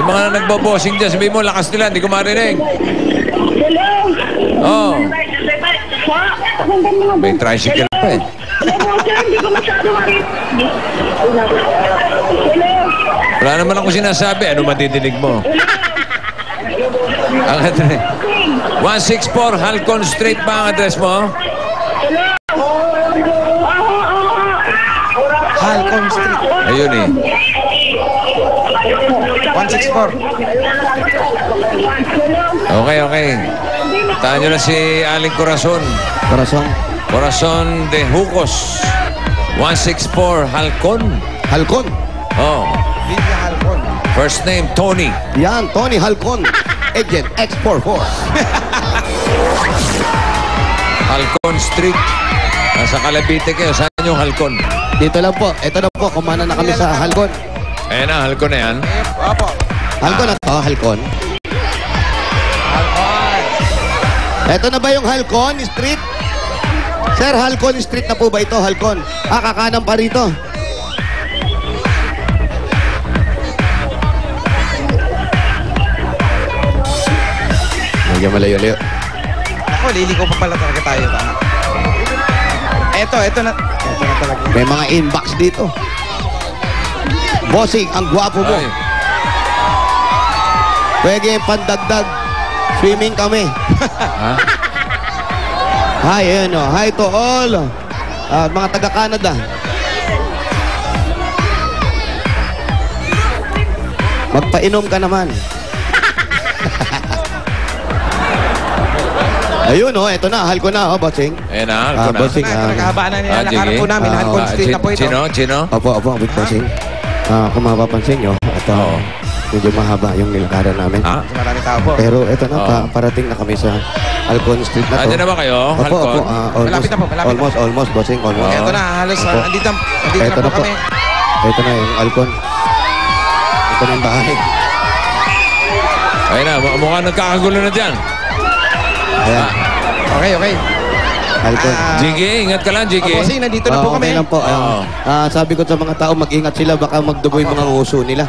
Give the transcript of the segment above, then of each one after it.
mga nagbo-bossing dyan, sabihin mo, lakas nila, hindi ko marinig. Hello? Oh. May tricycle pa eh. Hindi ko masyado marinig. Hello? Wala naman ako sinasabi. Ano madidinig mo? Ang address. 164 Halcon Street ba ang address mo? Halcon Street. Ayun eh. 164. Okay. Taan nyo na si Aling Corazon. Corazon de Jucos. 164 Halcon. Halcon. Oh. Villa Halcon. First name, Tony. Yan, Tony Halcon. Agent X44. Halcon Street. Nasa Calabite kayo. Saan yung Halcon? Dito lang po. Ito na po. Kumana na kami sa Halcon. Ayan na, Halcon na yan. Opo. Halcon na to, Halcon. Ito na ba yung Halcon Street? Sir, Halcon Street na po ba ito, Halcon? Kakanan pa rito. Medyo malayo-layo. Ako, liliko pa pala talaga tayo. Ito na talaga. May mga inbox dito. Bossing, ang gwapo mo. Ay. Pwede pandagdag. Swimming kami. Ha? Hi, ayan o. Hi to all. Mga taga-Canada. Magpainom ka naman. Ayun o, eto na. Halcon na, bossing. Ayan na, Halcon na. Bossing. Nagkahabaan na nila. Nakarap po namin. Halcon Street na po ito. Chino? Opo, with bossing. Kung mapapansin nyo, ito, medyo mahaba yung nilakaran namin. Maraming tao po. Pero ito na, parating na kami sa Halcon Street na to. Andiyan na ba kayo, Halcon? Malapit na po, malapit na. Almost, bossing, almost. Ito na, halos andito na po kami. Ito na yung Halcon. Ito na yung bahay. Ayun na, mukha nagkakagulo na dyan. Ayan, Okay. Halcon. Jiggy, ingat ka lang, Jiggy. Bossing, nandito na po kami. Okay lang po. Sabi ko sa mga tao, mag-ingat sila, baka magdugo yung mga uso nila.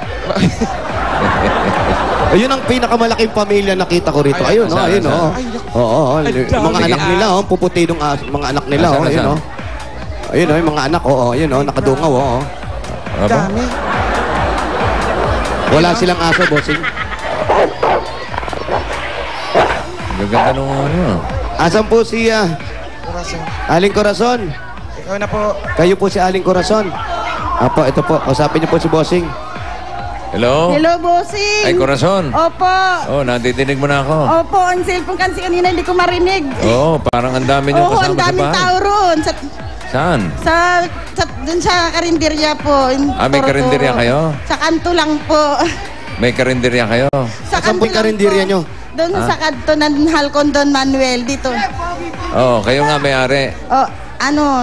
Ayun ang pinakamalaking pamilya nakita ko rito. Ayun, ayun, Oo, mga anak nila, puputi ng mga anak nila, ayun, ayun, yung mga anak, ayun, nakadungaw, Dami. Wala silang aso, bossing. Gaganda nung ano. Asan po si Corazon. Aling Corazon? Ikaw na po. Kayo po si Aling Corazon. Apo, ito po. Usapin niyo po si bossing. Hello? Hello, bossing. Ay, Corazon. Opo. Oh, natidinig mo na ako. Opo, ang cellphone kasi kanina hindi ko marinig. Oo, parang ang dami niyong Oo, kasama ang sa daming bahay. tao roon. Saan? Dun sa karinderya po. May karinderya kayo? Sa kanto lang po. May karinderya kayo? Saan po yung karinderya nyo? Doon sa kanto ng Halcon Don Manuel dito. Oo, kayo nga may-ari.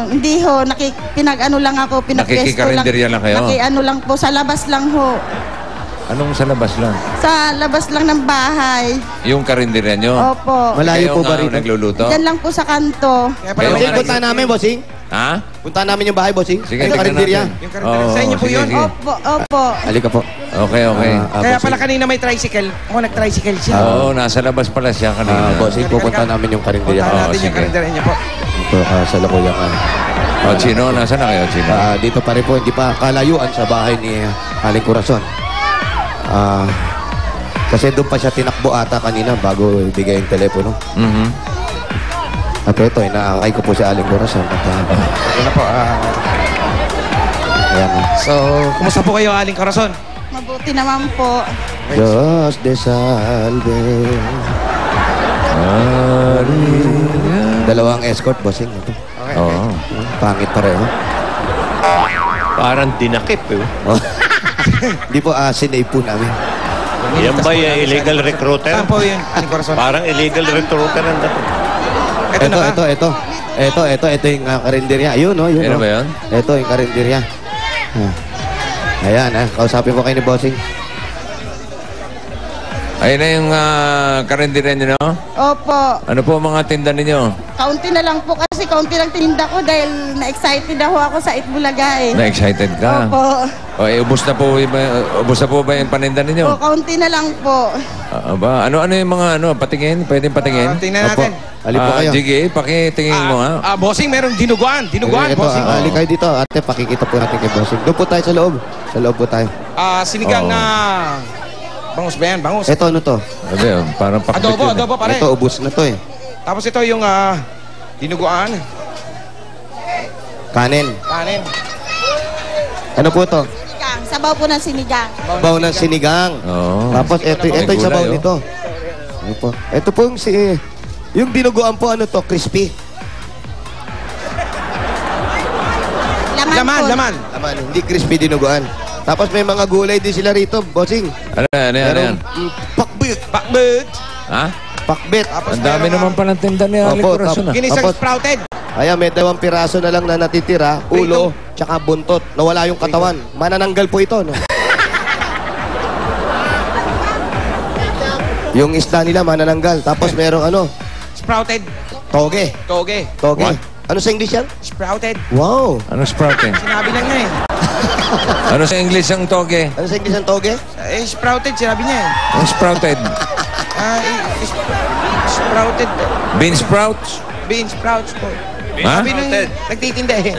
Hindi ho, pinag-ano lang ako, pinag-pesto lang. Nakikikarinderya lang kayo? Naki-ano lang po, sa labas lang ho. Anong sa labas lang? Sa labas lang ng bahay. Yung karinderya nyo? Opo. Malayo po ba rito? Nagluluto? Diyan lang po sa kanto. Bossing, punta namin, bossing. Ha? Punta namin yung bahay, bossing. Sige, Ito tignan karinderya. natin. Yung karinderya. Sa inyo po yun? Opo. Halika po. Okay. Kaya pala kanina may tricycle. Ako nag-tricycle siya. Oo, nasa labas pala siya kanina. Bossing, pupunta namin yung karinderya. Punta natin sige. yung karinderya niya po. Ito, sa Lakuyangan. Chino, nasa na kayo, Chino? Dito pa rin po, hindi pa kalayuan sa bahay ni Aling Corazon. Kasi doon pa siya tinakbo ata kanina bago ibigay yung telepono. At ito, inaakay ko po si Aling Corazon. Ito na po. Ayan. So, kumusta po kayo, Aling Corazon? Mabuti naman po. Diyos de salve. Dalawang escort, bossing. Ito. Oo. Pangit pareho. Parang dinakip eh. Hindi po, sinave po namin. Yan ba yung illegal recruiter? Saan po yun, Aling Corazon? Parang illegal recruiter ang dapat. Ito yung karinderya. Ayun, yun. Ano ba yun? Ito yung karinderya. Ayan, kausapin ko kayo ni bossing. Ayun na yung karinderya nyo, no? Opo. Ano po ang mga tinda ninyo? Kaunti na lang po kasi kaunti lang tininda ko dahil na-excited ako sa Itbulaga eh. Na-excited ka? Opo. O, ubos na po ba yung paninda ninyo? O, kaunti na lang po. Ano yung mga patingin? Pwedeng patingin? Tingnan Opo. natin. Ali po kayo. Sige, pakitingin mo, ha? Bossing, meron dinuguan. Dinuguan, Ito, bossing. ali kayo dito. Ate, pakikita po natin kay Bossing. Doon po tayo sa loob. Sa loob po tayo. Sinigang Oo. bangus ba yan? Bangus. Ito, ano to? Sabi, parang pakbit yun, eh. Adobo pare. Ito, ubos na to eh. Tapos ito yung dinuguan. Kanin. Kanin. Ano po to? Sinigang. Sabaw po ng sinigang. Sabaw ng sinigang. Oo. Tapos ito May yung sabaw gulay, oh. nito. Ano po? Ito po yung dinuguan po, ano to? Crispy. Laman po. Laman. Laman, hindi crispy dinuguan. Tapos may mga gulay din sila rito, Bossing. Ano yan? Merong pakbit. Pakbet. Ha? Pakbit. Ang dami naman palang tinda ni Ali Opo, Corazon, ah. Ginisang Tapos- sprouted. Ayan, may 2 piraso na lang na natitira. Ulo, tsaka buntot. Nawala yung katawan. Manananggal po ito, no? Yung isda nila, manananggal. Tapos merong Sprouted. toge. Toge. Toge. What? Ano sa English yan? Sprouted. Wow. Ano sprouting? Sinabi lang niya eh. Ano sa English ang toge? Ano sa English ang toge? Sprouted, sinabi niya eh. Ang sprouted. Sprouted. Bean sprouts? Bean sprouts po. Ha? Sabi nung nagtitinda eh.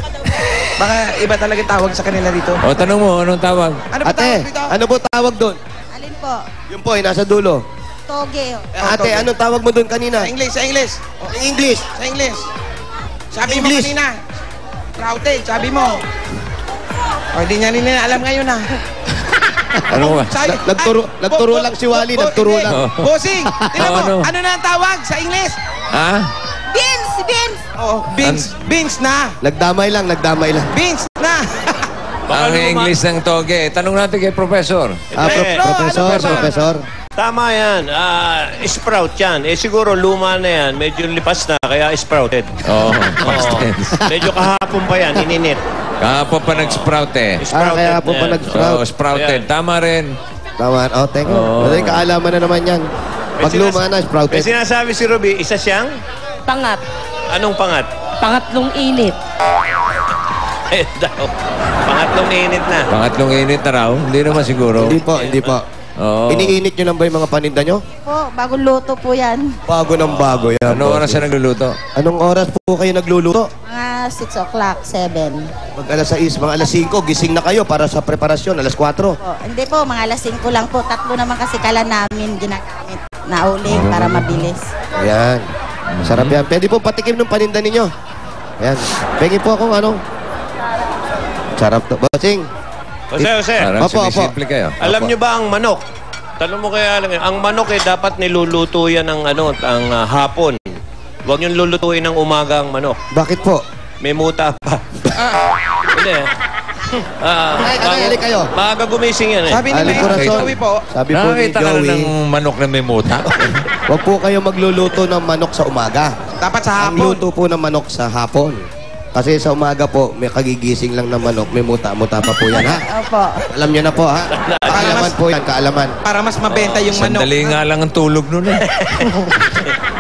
Baka iba talaga tawag sa kanila dito. O, tanong mo, anong tawag? Ano ba tawag Ate, dito? ano po tawag doon? Alin po? Yung po, nasa dulo. Toge. Ate, toge. anong tawag mo doon kanina? Sa English, sa English. Sa English. Sa English. Sabi English. mo kanina. Sprouted, sabi mo. O, hindi niya rin alam ngayon ah. Ano ba? Nagturo lang si Wally, nagturo hindi. lang. Oh. Bossing, tingnan mo, Ano? ano na ang tawag sa English? Ha? Beans! Beans! Oh, beans. Beans na. Nagdamay lang. Beans na. Ang English ng toge. Tanong natin kay Professor. Professor, ano ba? Professor. Tama yan. Sprout yan. Siguro luma na yan. Medyo lipas na, kaya sprouted. Oo, past Oo. tense. Medyo kahapon pa yan, ininit. Kahapon pa nag-sprout eh. Kaya po pa na yan. nag-sprout. Oo, sprouted. Ayan. Tama rin. Tama. Oh, thank you. Oo. May kaalaman na naman yan. Pag luma na, May sprouted. sinasabi si Ruby, isa siyang? Pangat. Anong pangat? Pangatlong init. Ayun daw. Pangatlong init na. Pangatlong init na raw. Hindi naman siguro. Hindi po. Oo. Iniinit nyo lang ba yung mga paninda nyo? Po, bagong luto po yan. Bago ng bago yan. Ano oras na nagluluto? Anong oras po kayo nagluluto? Mga 6 o'clock, 7. Mag alas 6, mga alas 5, gising na kayo para sa preparasyon, alas 4. Po, hindi po, mga alas 5 lang po. 3 naman kasi kala namin ginagamit na uling para mabilis. Ayan. Sarap yan. Pwede po patikim ng paninda ninyo. Ayan. Pengi po akong Sarap to. Bossing. Jose. Parang Opo, opo. sinisimple kayo. Alam nyo ba ang manok? Tanong mo kaya lang, ang manok dapat niluluto yan ng hapon. Huwag nyo lulutuin ng umaga ang manok. Bakit po? May muta pa. Hindi. Ay, kayo. Maaga gumising yan eh. Sabi ni Ali May Corazon. Joey po. Sabi po ni Nakakita ka na Joey, ng manok na may muta? huwag po kayo magluluto ng manok sa umaga. Dapat sa Ang hapon. luto po ng manok sa hapon. Kasi sa umaga po, may kagigising lang na manok, may muta-muta pa po yan, ha? Opo. Alam nyo na po, ha? Kaalaman po yan, kaalaman. Para mas mabenta yung manok. Sandali nga lang ang tulog nun eh.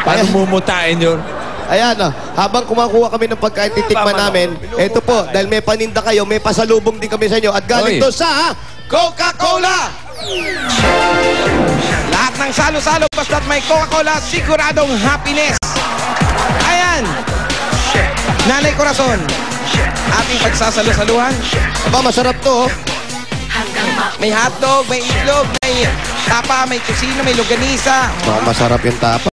Paano mumutain yun? Ayan, habang kumakuha kami ng pagkain titikman namin, eto po, dahil may paninda kayo, may pasalubong din kami sa inyo. At galing Oy. to sa Coca-Cola! Lahat ng salo-salo, basta't may Coca-Cola, siguradong happiness. Ayan! Nanay Corazon, ating pagsasalo-saluhan. Aba, masarap to, oh. May hotdog, may itlog, may tapa, may kusino, may longganisa. Baka masarap yung tapa.